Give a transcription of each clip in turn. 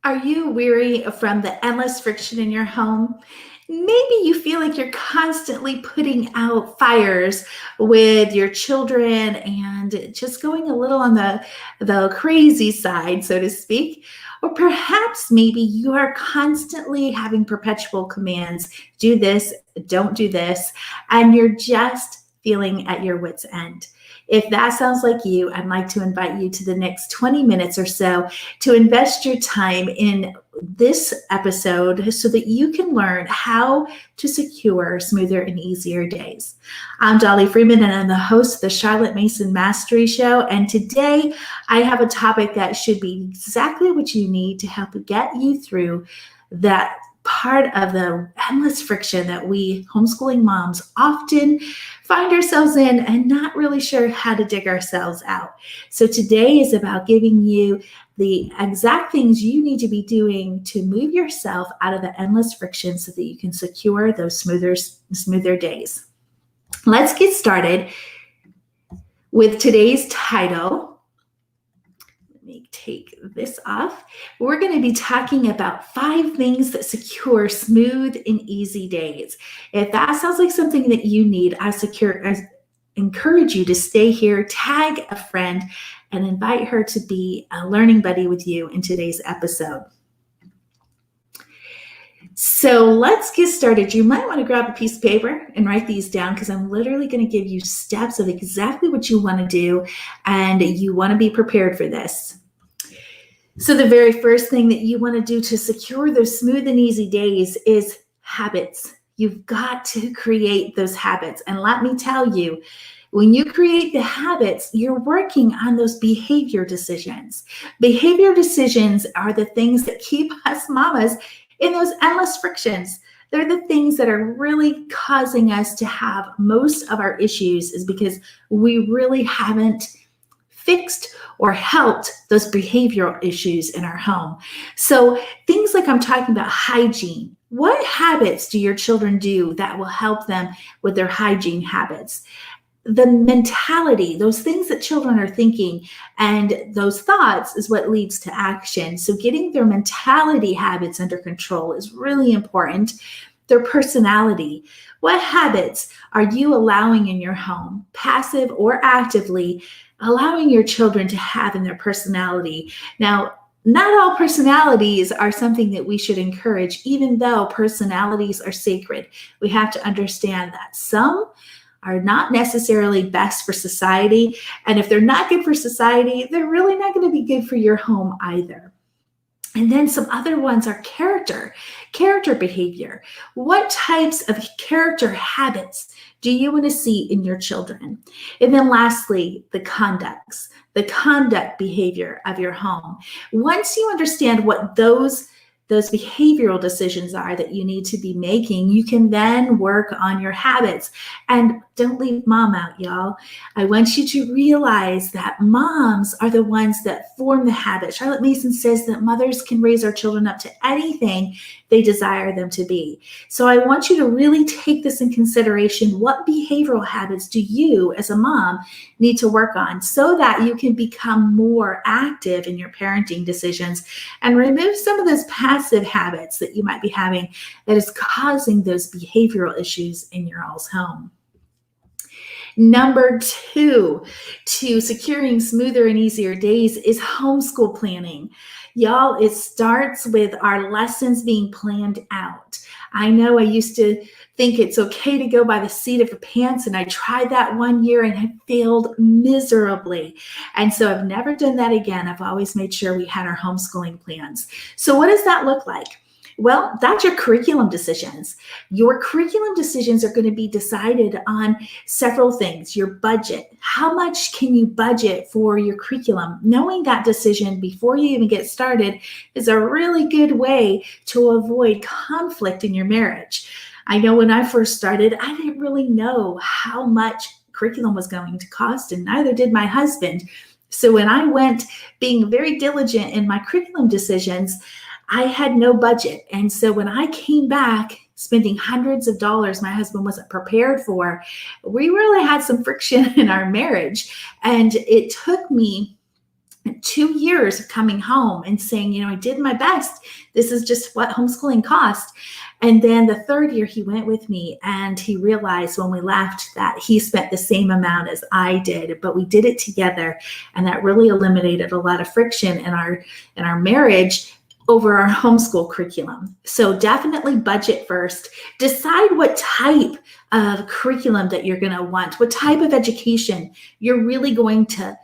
Are you weary from the endless friction in your home? Maybe you feel like you're constantly putting out fires with your children and just going a little on the crazy side, so to speak. Or perhaps maybe you are constantly having perpetual commands, do this, don't do this, and you're just feeling at your wit's end. If that sounds like you, I'd like to invite you to the next 20 minutes or so to invest your time in this episode so that you can learn how to secure smoother and easier days. I'm Dollie Freeman, and I'm the host of the Charlotte Mason Mastery Show. And today I have a topic that should be exactly what you need to help get you through that part of the endless friction that we homeschooling moms often find ourselves in and not really sure how to dig ourselves out. So today is about giving you the exact things you need to be doing to move yourself out of the endless friction so that you can secure those smoother days. Let's get started with today's title. Let me take this off. We're going to be talking about 5 things that secure smooth and easy days. If that sounds like something that you need, I encourage you to stay here, tag a friend, and invite her to be a learning buddy with you in today's episode. So let's get started. You might want to grab a piece of paper and write these down because I'm literally going to give you steps of exactly what you want to do, and you want to be prepared for this. So the very first thing that you want to do to secure those smooth and easy days is habits. You've got to create those habits. And let me tell you, when you create the habits, you're working on those behavior decisions. Behavior decisions are the things that keep us mamas in those endless frictions. They're the things that are really causing us to have most of our issues, is because we really haven't fixed or helped those behavioral issues in our home. So things like I'm talking about hygiene. What habits do your children do that will help them with their hygiene habits? The mentality, those things that children are thinking, and those thoughts is what leads to action. So getting their mentality habits under control is really important. Their personality. What habits are you allowing in your home, passive or actively, allowing your children to have in their personality? Now, not all personalities are something that we should encourage, even though personalities are sacred. We have to understand that some are not necessarily best for society. And if they're not good for society, they're really not going to be good for your home either. And then some other ones are character behavior. What types of character habits do you want to see in your children? And then lastly, the conduct behavior of your home. Once you understand what those behavioral decisions are that you need to be making, you can then work on your habits. And don't leave mom out, y'all. I want you to realize that moms are the ones that form the habit. Charlotte Mason says that mothers can raise our children up to anything they desire them to be. So I want you to really take this in consideration. What behavioral habits do you as a mom need to work on so that you can become more active in your parenting decisions and remove some of those passive habits that you might be having that is causing those behavioral issues in your all's home. Number 2 to securing smoother and easier days is homeschool planning. Y'all, it starts with our lessons being planned out. I know I used to think it's okay to go by the seat of your pants, and I tried that one year and I failed miserably. And so I've never done that again. I've always made sure we had our homeschooling plans. So what does that look like? Well, that's your curriculum decisions. Your curriculum decisions are going to be decided on several things. Your budget. How much can you budget for your curriculum? Knowing that decision before you even get started is a really good way to avoid conflict in your marriage. I know when I first started, I didn't really know how much curriculum was going to cost, and neither did my husband. So when I went being very diligent in my curriculum decisions, I had no budget. And so when I came back spending hundreds of dollars my husband wasn't prepared for, we really had some friction in our marriage. And it took me 2 years of coming home and saying, I did my best. This is just what homeschooling cost. And then the third year he went with me, and he realized when we left that he spent the same amount as I did, but we did it together. And that really eliminated a lot of friction in our marriage over our homeschool curriculum. So definitely budget first. Decide what type of curriculum that you're going to want, what type of education you're really going to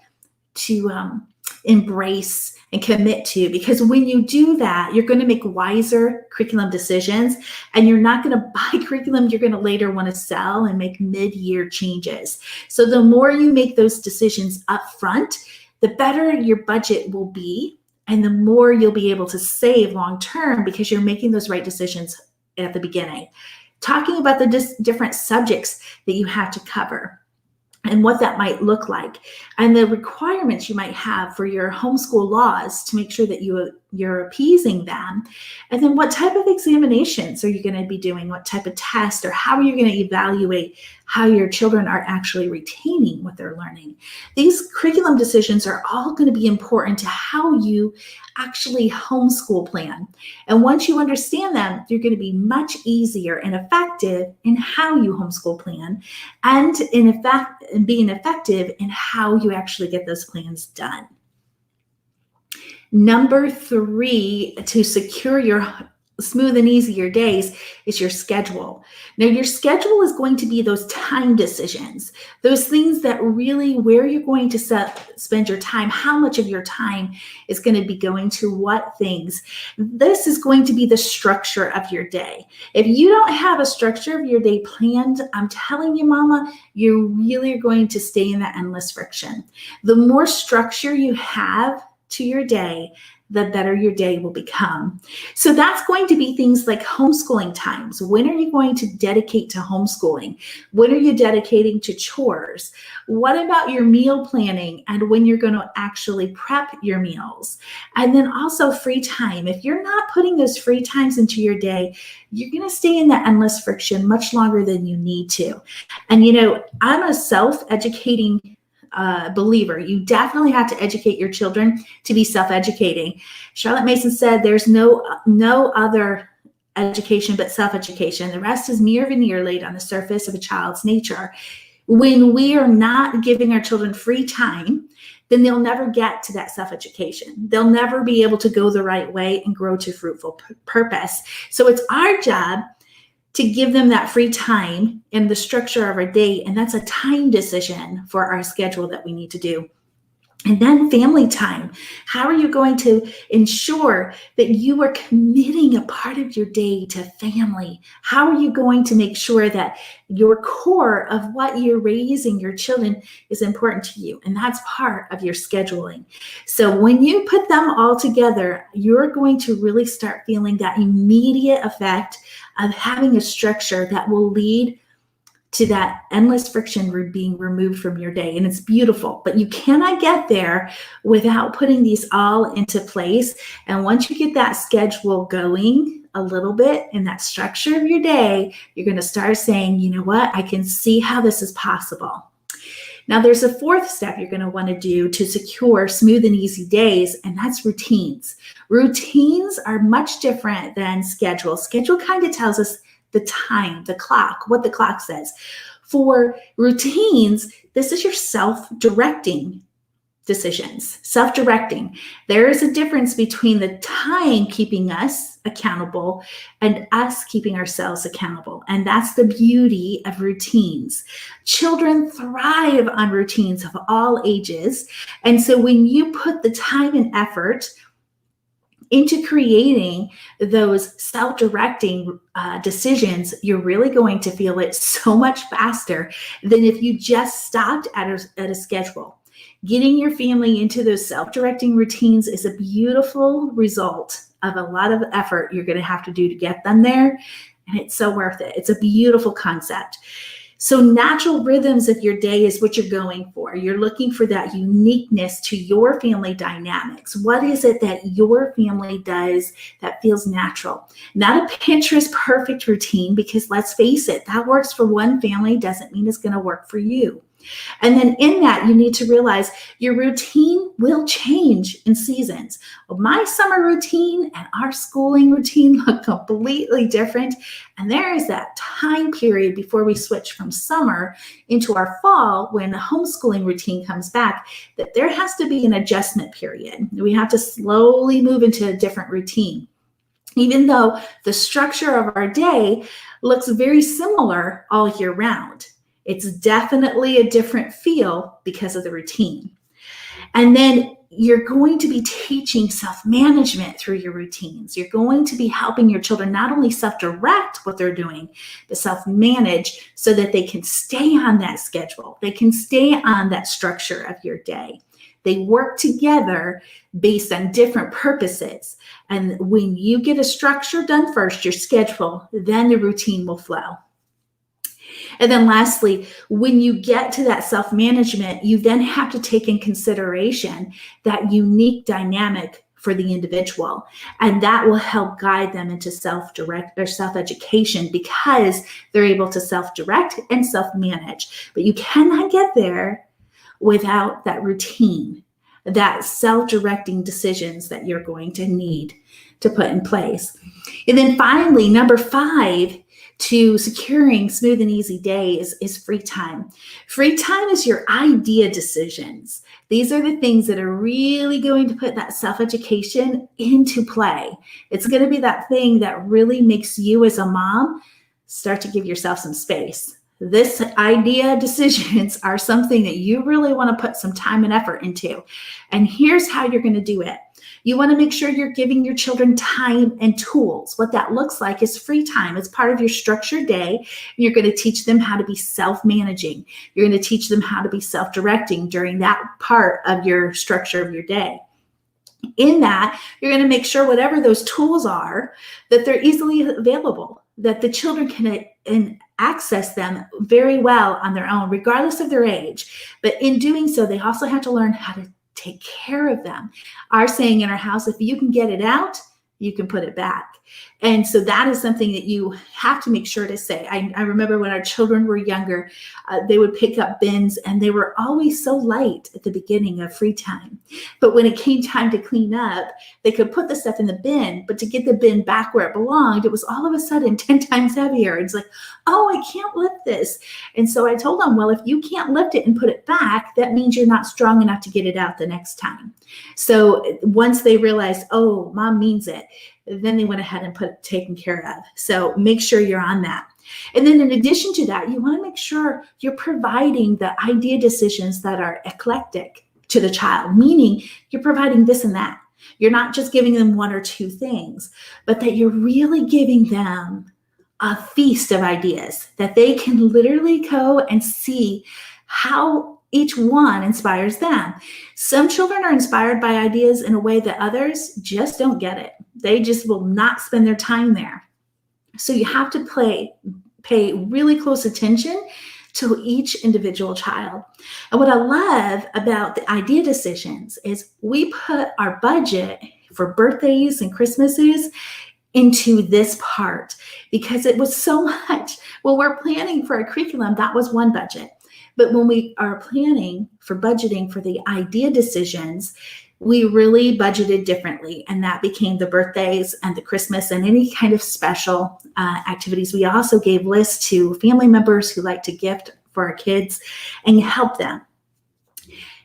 embrace and commit to, because when you do that, you're going to make wiser curriculum decisions, and you're not going to buy curriculum you're going to later want to sell and make mid-year changes. So the more you make those decisions up front, the better your budget will be, and the more you'll be able to save long term, because you're making those right decisions at the beginning. Talking about the different subjects that you have to cover and what that might look like, and the requirements you might have for your homeschool laws to make sure that you're appeasing them. And then what type of examinations are you going to be doing? What type of test, or how are you going to evaluate how your children are actually retaining what they're learning? These curriculum decisions are all going to be important to how you actually homeschool plan. And once you understand them, you're going to be much easier and effective in how you homeschool plan, and being effective in how you actually get those plans done. Number 3, to secure your smooth and easier days, is your schedule. Now, your schedule is going to be those time decisions, those things that really, where you're going to spend your time, how much of your time is going to be going to what things. This is going to be the structure of your day. If you don't have a structure of your day planned, I'm telling you, mama, you really are going to stay in that endless friction. The more structure you have to your day, the better your day will become. So that's going to be things like homeschooling times. When are you going to dedicate to homeschooling? When are you dedicating to chores? What about your meal planning and when you're going to actually prep your meals? And then also free time. If you're not putting those free times into your day, you're going to stay in that endless friction much longer than you need to. And I'm a self-educating believer. You definitely have to educate your children to be self-educating. Charlotte Mason said there's no other education but self-education. The rest is mere veneer laid on the surface of a child's nature. When we are not giving our children free time, then they'll never get to that self-education. They'll never be able to go the right way and grow to fruitful purpose. So it's our job to give them that free time in the structure of our day. And that's a time decision for our schedule that we need to do. And then family time. How are you going to ensure that you are committing a part of your day to family? How are you going to make sure that your core of what you're raising your children is important to you? And that's part of your scheduling. So when you put them all together, you're going to really start feeling that immediate effect of having a structure that will lead to that endless friction being removed from your day. And it's beautiful, but you cannot get there without putting these all into place. And once you get that schedule going a little bit in that structure of your day, you're going to start saying, you know what, I can see how this is possible. Now, there's a fourth step you're going to want to do to secure smooth and easy days, and that's routines. Routines are much different than schedule. Schedule kind of tells us the time, the clock, what the clock says. For routines, this is your self-directing decisions, self-directing. There is a difference between the time keeping us accountable and us keeping ourselves accountable. And that's the beauty of routines. Children thrive on routines of all ages. And so when you put the time and effort into creating those self-directing decisions, you're really going to feel it so much faster than if you just stopped at a schedule. Getting your family into those self-directing routines is a beautiful result of a lot of effort you're going to have to do to get them there. And it's so worth it. It's a beautiful concept. So natural rhythms of your day is what you're going for. You're looking for that uniqueness to your family dynamics. What is it that your family does that feels natural? Not a Pinterest perfect routine, because let's face it, that works for one family doesn't mean it's going to work for you. And then in that, you need to realize your routine will change in seasons. Well, my summer routine and our schooling routine look completely different. And there is that time period before we switch from summer into our fall when the homeschooling routine comes back, that there has to be an adjustment period. We have to slowly move into a different routine. Even though the structure of our day looks very similar all year round. It's definitely a different feel because of the routine. And then you're going to be teaching self-management through your routines. You're going to be helping your children not only self-direct what they're doing, but self-manage so that they can stay on that schedule. They can stay on that structure of your day. They work together based on different purposes. And when you get a structure done first, your schedule, then the routine will flow. And then lastly, when you get to that self-management, you then have to take in consideration that unique dynamic for the individual. And that will help guide them into self-direct or self-education because they're able to self-direct and self-manage. But you cannot get there without that routine, that self-directing decisions that you're going to need to put in place. And then finally, number 5, to securing smooth and easy days is free time. Free time is your idea decisions. These are the things that are really going to put that self-education into play. It's going to be that thing that really makes you as a mom start to give yourself some space. This idea decisions are something that you really want to put some time and effort into. And here's how you're going to do it. You want to make sure you're giving your children time and tools. What that looks like is free time. It's part of your structured day. You're going to teach them how to be self-managing. You're going to teach them how to be self-directing during that part of your structure of your day. In that, you're going to make sure whatever those tools are, that they're easily available, that the children can access them very well on their own, regardless of their age. But in doing so, they also have to learn how to take care of them. Our saying in our house, if you can get it out, you can put it back. And so that is something that you have to make sure to say. I remember when our children were younger, they would pick up bins and they were always so light at the beginning of free time. But when it came time to clean up, they could put the stuff in the bin, but to get the bin back where it belonged, it was all of a sudden 10 times heavier. It's like, oh, I can't lift this. And so I told them, well, if you can't lift it and put it back, that means you're not strong enough to get it out the next time. So once they realized, oh, mom means it, then they went ahead and taken care of. So make sure you're on that. And then in addition to that, you want to make sure you're providing the idea decisions that are eclectic to the child, meaning you're providing this and that. You're not just giving them 1 or 2 things, but that you're really giving them a feast of ideas that they can literally go and see how each one inspires them. Some children are inspired by ideas in a way that others just don't get it. They just will not spend their time there. So you have to pay really close attention to each individual child. And what I love about the idea decisions is we put our budget for birthdays and Christmases into this part because it was so much. When we're planning for a curriculum, that was one budget. But when we are planning for budgeting for the idea decisions, we really budgeted differently. And that became the birthdays and the Christmas and any kind of special activities. We also gave lists to family members who like to gift for our kids and help them.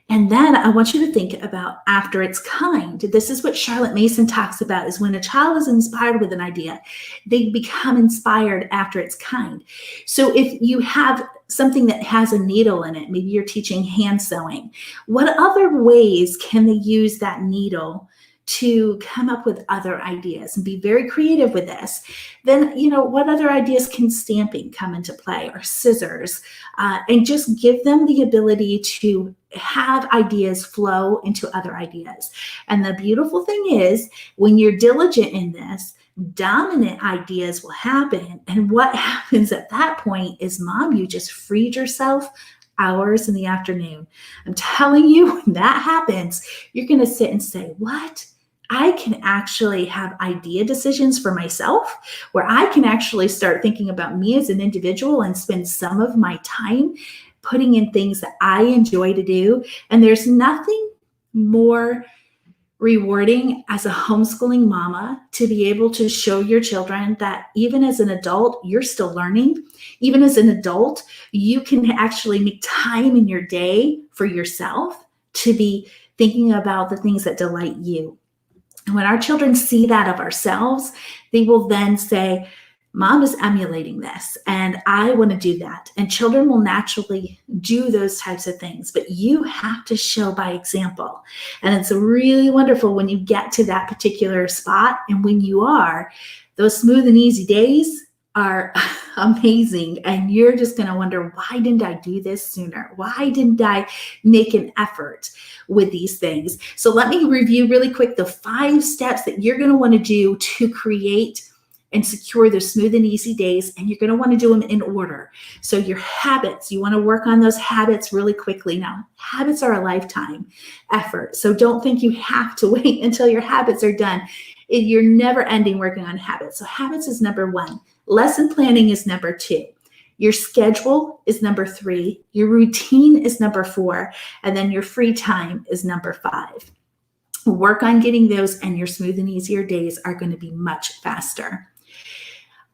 And then I want you to think about after it's kind. This is what Charlotte Mason talks about, is when a child is inspired with an idea, they become inspired after it's kind. So if you have something that has a needle in it, maybe you're teaching hand sewing, what other ways can they use that needle to come up with other ideas and be very creative with this? Then, what other ideas can stamping come into play, or scissors, and just give them the ability to have ideas flow into other ideas. And the beautiful thing is, when you're diligent in this, dominant ideas will happen. And what happens at that point is, mom, you just freed yourself hours in the afternoon. I'm telling you, when that happens, you're going to sit and say, what? I can actually have idea decisions for myself, where I can actually start thinking about me as an individual and spend some of my time putting in things that I enjoy to do. And there's nothing more rewarding as a homeschooling mama to be able to show your children that even as an adult, you're still learning. Even as an adult, you can actually make time in your day for yourself to be thinking about the things that delight you. And when our children see that of ourselves, they will then say, Mom is emulating this, and I want to do that. And children will naturally do those types of things, but you have to show by example. And it's really wonderful when you get to that particular spot. And when you are, those smooth and easy days are amazing. And you're just going to wonder, why didn't I do this sooner? Why didn't I make an effort with these things? So let me review really quick the 5 steps that you're going to want to do to create and secure those smooth and easy days. And you're going to want to do them in order. So your habits, you want to work on those habits really quickly. Now, habits are a lifetime effort. So don't think you have to wait until your habits are done. You're never ending working on habits. So habits is number 1. Lesson planning is number 2. Your schedule is number 3. Your routine is number 4. And then your free time is number 5. Work on getting those, and your smooth and easier days are going to be much faster.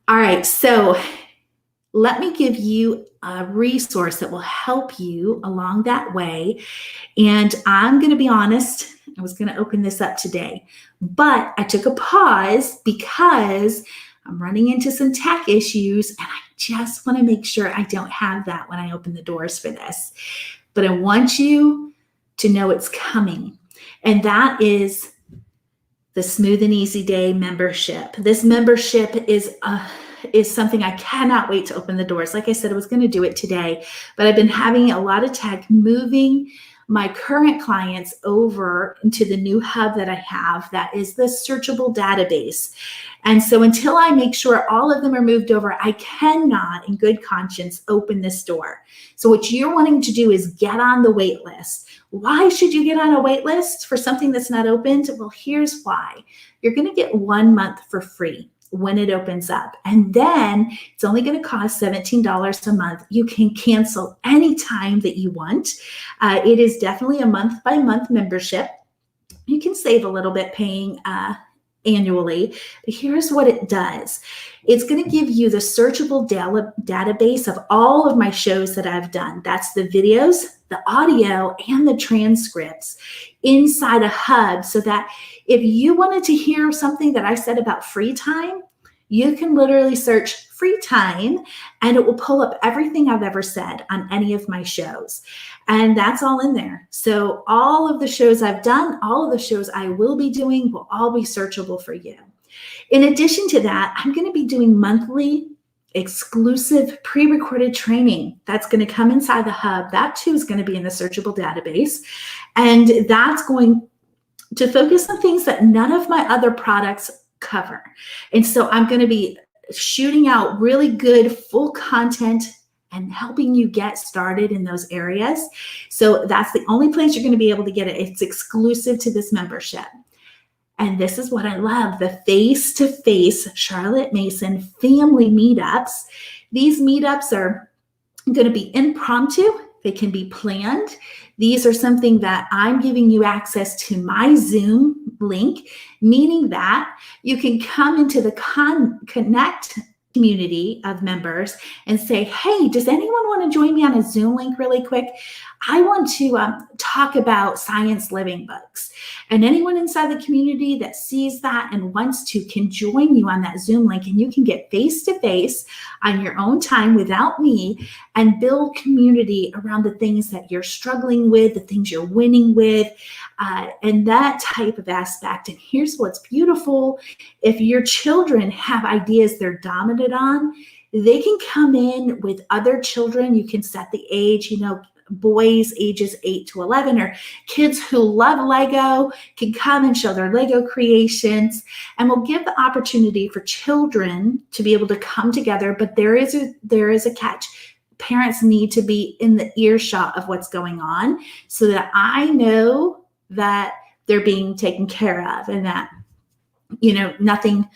All right, so let me give you a resource that will help you along that way. And I'm going to be honest, I was going to open this up today, but I took a pause because I'm running into some tech issues, and I just want to make sure I don't have that when I open the doors for this. But I want you to know it's coming, and that is the Smooth and Easy Day membership. This membership is something I cannot wait to open the doors. Like I said, I was going to do it today, but I've been having a lot of tech moving my current clients over into the new hub that I have, that is the searchable database. And so until I make sure all of them are moved over, I cannot in good conscience open this door. So what you're wanting to do is get on the wait list. Why should you get on a wait list for something that's not opened? Well, here's why. You're going to get 1 month for free when it opens up. And then it's only going to cost $17 a month. You can cancel anytime that you want. It is definitely a month-by-month membership. You can save a little bit paying annually, but here's what it does. It's going to give you the searchable database of all of my shows that I've done. That's the videos, the audio, and the transcripts inside a hub, so that if you wanted to hear something that I said about free time, you can literally search free time and it will pull up everything I've ever said on any of my shows. And that's all in there. So all of the shows I've done, all of the shows I will be doing will all be searchable for you. In addition to that, I'm going to be doing monthly exclusive pre-recorded training that's going to come inside the hub. That too is going to be in the searchable database. And that's going to focus on things that none of my other products cover. And so I'm going to be shooting out really good full content and helping you get started in those areas. So that's the only place you're going to be able to get it. It's exclusive to this membership. And this is what I love, the face-to-face Charlotte Mason family meetups. These meetups are going to be impromptu. They can be planned. These are something that I'm giving you access to my Zoom link, meaning that you can come into the Connect community of members and say, hey, does anyone want to join me on a Zoom link really quick? I want to talk about science living books. And anyone inside the community that sees that and wants to can join you on that Zoom link, and you can get face-to-face on your own time without me and build community around the things that you're struggling with, the things you're winning with, and that type of aspect. And here's what's beautiful. If your children have ideas they're dominant on, they can come in with other children. You can set the age, boys ages 8 to 11, or kids who love Lego can come and show their Lego creations, and we'll give the opportunity for children to be able to come together. But there is a catch. Parents need to be in the earshot of what's going on so that I know that they're being taken care of, and that, nothing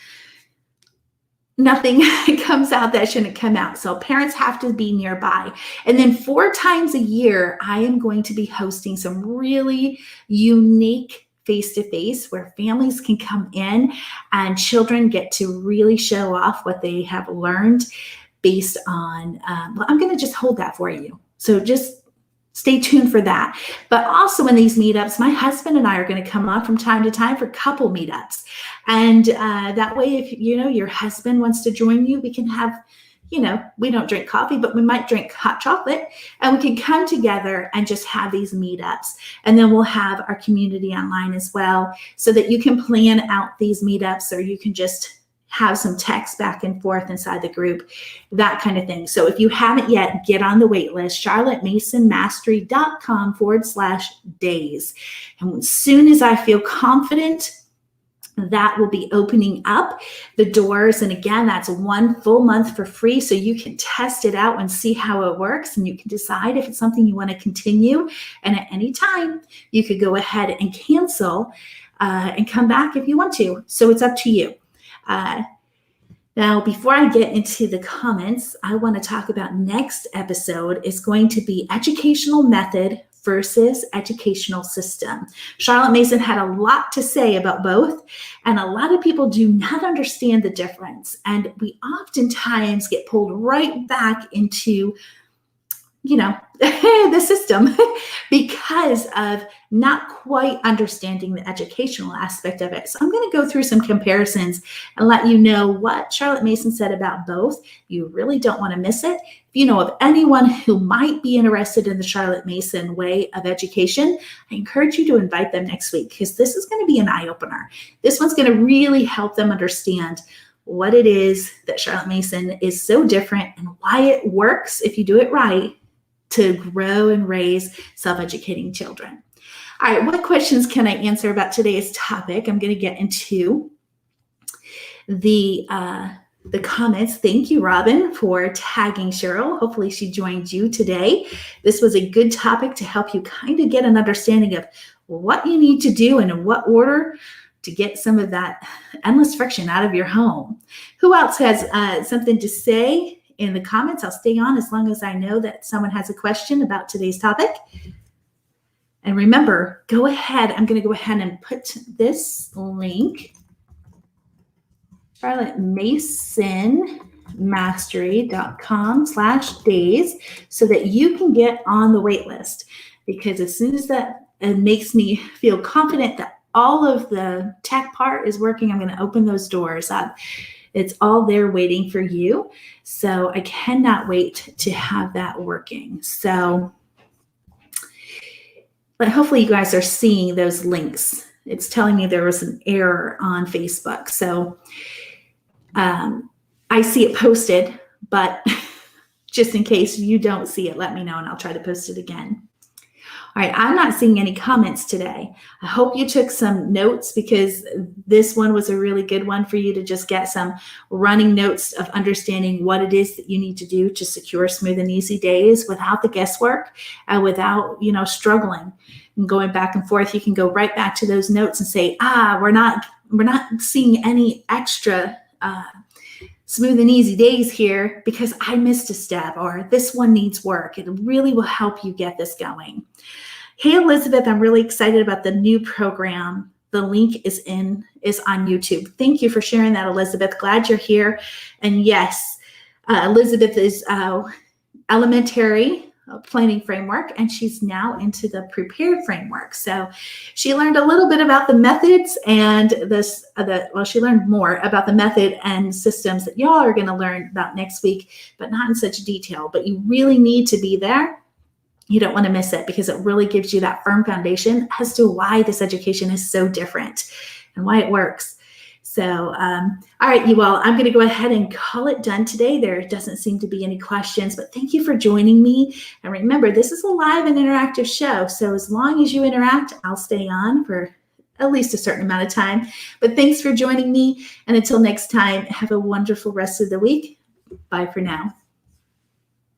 nothing comes out that shouldn't come out. So parents have to be nearby. And then 4 times a year, I am going to be hosting some really unique face-to-face where families can come in and children get to really show off what they have learned based on, well, I'm going to just hold that for you. So just stay tuned for that. But also in these meetups, my husband and I are going to come on from time to time for couple meetups. And that way, if your husband wants to join you, we can have, we don't drink coffee, but we might drink hot chocolate, and we can come together and just have these meetups. And then we'll have our community online as well, so that you can plan out these meetups, or you can just have some text back and forth inside the group, that kind of thing. So if you haven't yet, get on the wait list, charlottemasonmastery.com/days. And as soon as I feel confident, that will be opening up the doors. And again, that's 1 full month for free. So you can test it out and see how it works. And you can decide if it's something you want to continue. And at any time, you could go ahead and cancel and come back if you want to. So it's up to you. Now, before I get into the comments, I want to talk about next episode is going to be educational method versus educational system. Charlotte Mason had a lot to say about both, and a lot of people do not understand the difference. And we oftentimes get pulled right back into the system because of not quite understanding the educational aspect of it. So I'm going to go through some comparisons and let you know what Charlotte Mason said about both. You really don't want to miss it. If you know of anyone who might be interested in the Charlotte Mason way of education, I encourage you to invite them next week, because this is going to be an eye-opener. This one's going to really help them understand what it is that Charlotte Mason is so different and why it works, if you do it right, to grow and raise self-educating children. All right, what questions can I answer about today's topic? I'm going to get into the comments. Thank you, Robin, for tagging Cheryl. Hopefully she joined you today. This was a good topic to help you kind of get an understanding of what you need to do and in what order to get some of that endless friction out of your home. Who else has something to say in the comments? I'll stay on as long as I know that someone has a question about today's topic. And remember, go ahead. I'm going to go ahead and put this link, charlottemasonmastery.com/days, so that you can get on the wait list. Because as soon as that makes me feel confident that all of the tech part is working, I'm going to open those doors up. It's all there waiting for you. So I cannot wait to have that working. So, but hopefully you guys are seeing those links. It's telling me there was an error on Facebook. So I see it posted, but just in case you don't see it, let me know and I'll try to post it again. All right, I'm not seeing any comments today. I hope you took some notes, because this one was a really good one for you to just get some running notes of understanding what it is that you need to do to secure smooth and easy days without the guesswork and without, struggling and going back and forth. You can go right back to those notes and say, we're not seeing any extra smooth and easy days here because I missed a step, or this one needs work. It really will help you get this going. Hey, Elizabeth, I'm really excited about the new program. The link is on YouTube. Thank you for sharing that, Elizabeth. Glad you're here. And yes, Elizabeth is elementary planning framework, and she's now into the prepared framework. So she learned a little bit about the methods and she learned more about the method and systems that y'all are going to learn about next week, but not in such detail. But you really need to be there. You don't want to miss it, because it really gives you that firm foundation as to why this education is so different and why it works. So, all right, you all, I'm going to go ahead and call it done today. There doesn't seem to be any questions, but thank you for joining me. And remember, this is a live and interactive show. So as long as you interact, I'll stay on for at least a certain amount of time. But thanks for joining me. And until next time, have a wonderful rest of the week. Bye for now.